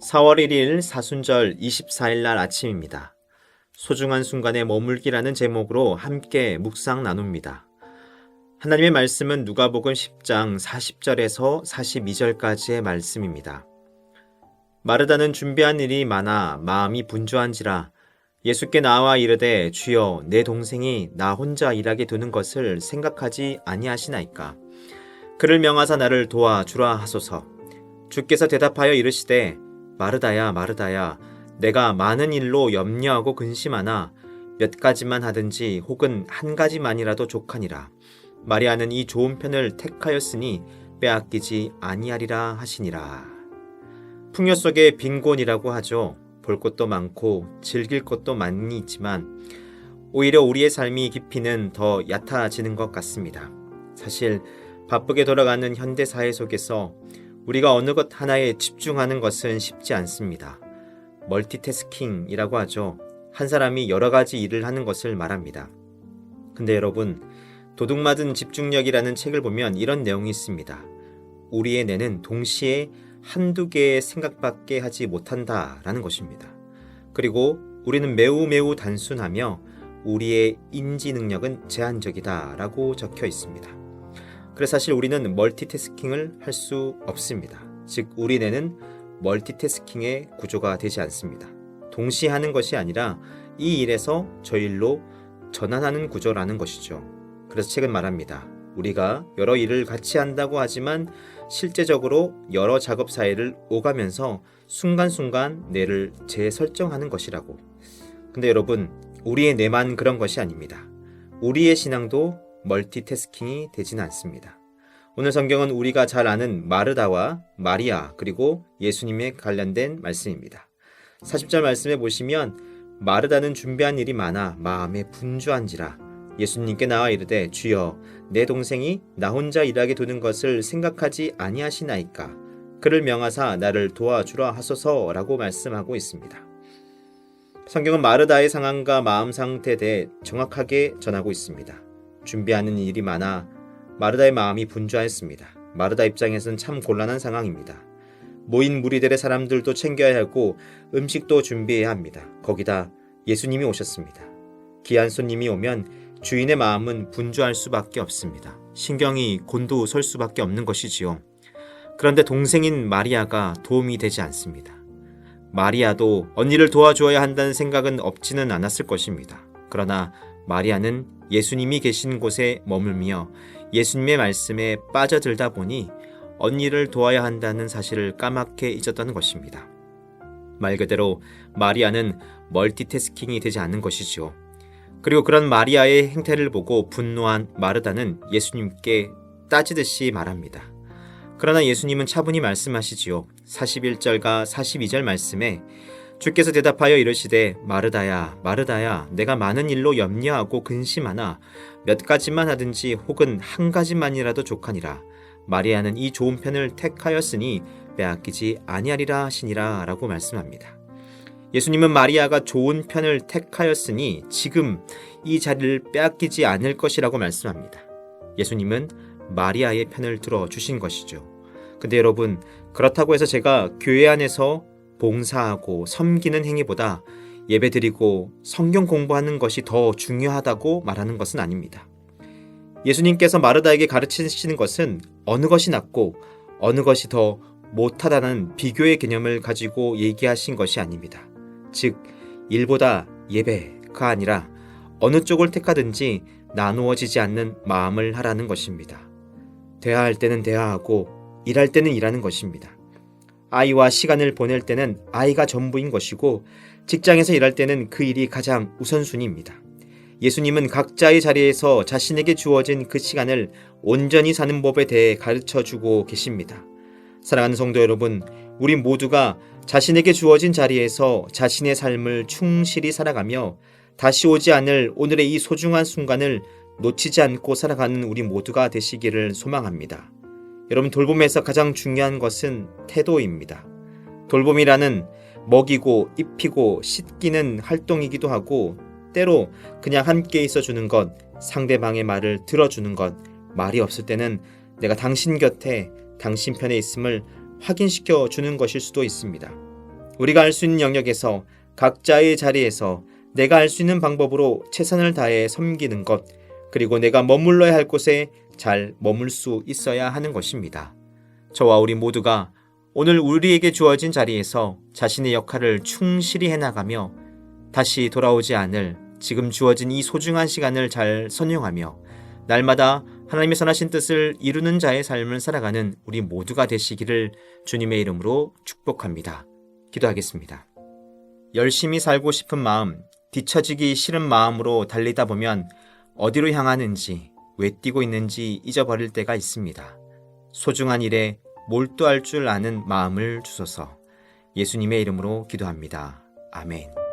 4월 1일 사순절 24일 날 아침입니다. 소중한 순간에 머물기라는 제목으로 함께 묵상 나눕니다. 하나님의 말씀은 누가복음 10장 40절에서 42절까지의 말씀입니다. 마르다는 준비한 일이 많아 마음이 분주한지라 예수께 나와 이르되 주여 내 동생이 나 혼자 일하게 두는 것을 생각하지 아니하시나이까. 그를 명하사 나를 도와주라 하소서. 주께서 대답하여 이르시되 마르다야 마르다야 내가 많은 일로 염려하고 근심하나 몇 가지만 하든지 혹은 한 가지만이라도 족하니라. 마리아는 이 좋은 편을 택하였으니 빼앗기지 아니하리라 하시니라. 풍요 속의 빈곤이라고 하죠. 볼 것도 많고 즐길 것도 많이 있지만 오히려 우리의 삶이 깊이는 더 얕아지는 것 같습니다. 사실 바쁘게 돌아가는 현대사회 속에서 우리가 어느 것 하나에 집중하는 것은 쉽지 않습니다. 멀티태스킹이라고 하죠. 한 사람이 여러 가지 일을 하는 것을 말합니다. 근데 여러분, 도둑맞은 집중력이라는 책을 보면 이런 내용이 있습니다. 우리의 뇌는 동시에 한두 개의 생각밖에 하지 못한다라는 것입니다. 그리고 우리는 매우 단순하며 우리의 인지 능력은 제한적이다라고 적혀 있습니다. 그래서 사실 우리는 멀티태스킹을 할 수 없습니다. 즉 우리 뇌는 멀티태스킹의 구조가 되지 않습니다. 동시에 하는 것이 아니라 이 일에서 저 일로 전환하는 구조라는 것이죠. 그래서 책은 말합니다. 우리가 여러 일을 같이 한다고 하지만 실제적으로 여러 작업 사이를 오가면서 순간순간 뇌를 재설정하는 것이라고. 근데 여러분, 우리의 뇌만 그런 것이 아닙니다. 우리의 신앙도 멀티태스킹이 되지는 않습니다. 오늘 성경은 우리가 잘 아는 마르다와 마리아 그리고 예수님에 관련된 말씀입니다. 40절 말씀에 보시면 마르다는 준비한 일이 많아 마음에 분주한지라 예수님께 나와 이르되 주여 내 동생이 나 혼자 일하게 두는 것을 생각하지 아니하시나이까. 그를 명하사 나를 도와주라 하소서라고 말씀하고 있습니다. 성경은 마르다의 상황과 마음 상태에 대해 정확하게 전하고 있습니다. 준비하는 일이 많아 마르다의 마음이 분주하였습니다. 마르다 입장에서는 참 곤란한 상황입니다. 모인 무리들의 사람들도 챙겨야 하고 음식도 준비해야 합니다. 거기다 예수님이 오셨습니다. 귀한 손님이 오면 주인의 마음은 분주할 수밖에 없습니다. 신경이 곤두설 수밖에 없는 것이지요. 그런데 동생인 마리아가 도움이 되지 않습니다. 마리아도 언니를 도와주어야 한다는 생각은 없지는 않았을 것입니다. 그러나 마리아는 예수님이 계신 곳에 머물며 예수님의 말씀에 빠져들다 보니 언니를 도와야 한다는 사실을 까맣게 잊었다는 것입니다. 말 그대로 마리아는 멀티태스킹이 되지 않는 것이지요. 그리고 그런 마리아의 행태를 보고 분노한 마르다는 예수님께 따지듯이 말합니다. 그러나 예수님은 차분히 말씀하시지요. 41절과 42절 말씀에 주께서 대답하여 이르시되 마르다야 마르다야 내가 많은 일로 염려하고 근심하나 몇 가지만 하든지 혹은 한 가지만이라도 족하니라. 마리아는 이 좋은 편을 택하였으니 빼앗기지 아니하리라 하시니라 라고 말씀합니다. 예수님은 마리아가 좋은 편을 택하였으니 지금 이 자리를 빼앗기지 않을 것이라고 말씀합니다. 예수님은 마리아의 편을 들어주신 것이죠. 근데 여러분, 그렇다고 해서 제가 교회 안에서 봉사하고 섬기는 행위보다 예배드리고 성경 공부하는 것이 더 중요하다고 말하는 것은 아닙니다. 예수님께서 마르다에게 가르치시는 것은 어느 것이 낫고 어느 것이 더 못하다는 비교의 개념을 가지고 얘기하신 것이 아닙니다. 즉 일보다 예배가 아니라 어느 쪽을 택하든지 나누어지지 않는 마음을 하라는 것입니다. 대화할 때는 대화하고 일할 때는 일하는 것입니다. 아이와 시간을 보낼 때는 아이가 전부인 것이고 직장에서 일할 때는 그 일이 가장 우선순위입니다. 예수님은 각자의 자리에서 자신에게 주어진 그 시간을 온전히 사는 법에 대해 가르쳐주고 계십니다. 사랑하는 성도 여러분, 우리 모두가 자신에게 주어진 자리에서 자신의 삶을 충실히 살아가며 다시 오지 않을 오늘의 이 소중한 순간을 놓치지 않고 살아가는 우리 모두가 되시기를 소망합니다. 여러분, 돌봄에서 가장 중요한 것은 태도입니다. 돌봄이라는 먹이고 입히고 씻기는 활동이기도 하고 때로 그냥 함께 있어주는 것, 상대방의 말을 들어주는 것, 말이 없을 때는 내가 당신 곁에 당신 편에 있음을 확인시켜 주는 것일 수도 있습니다. 우리가 할 수 있는 영역에서 각자의 자리에서 내가 할 수 있는 방법으로 최선을 다해 섬기는 것, 그리고 내가 머물러야 할 곳에 잘 머물 수 있어야 하는 것입니다. 저와 우리 모두가 오늘 우리에게 주어진 자리에서 자신의 역할을 충실히 해나가며 다시 돌아오지 않을 지금 주어진 이 소중한 시간을 잘 선용하며 날마다 하나님의 선하신 뜻을 이루는 자의 삶을 살아가는 우리 모두가 되시기를 주님의 이름으로 축복합니다. 기도하겠습니다. 열심히 살고 싶은 마음, 뒤처지기 싫은 마음으로 달리다 보면 어디로 향하는지, 왜 뛰고 있는지 잊어버릴 때가 있습니다. 소중한 일에 몰두할 줄 아는 마음을 주소서. 예수님의 이름으로 기도합니다. 아멘.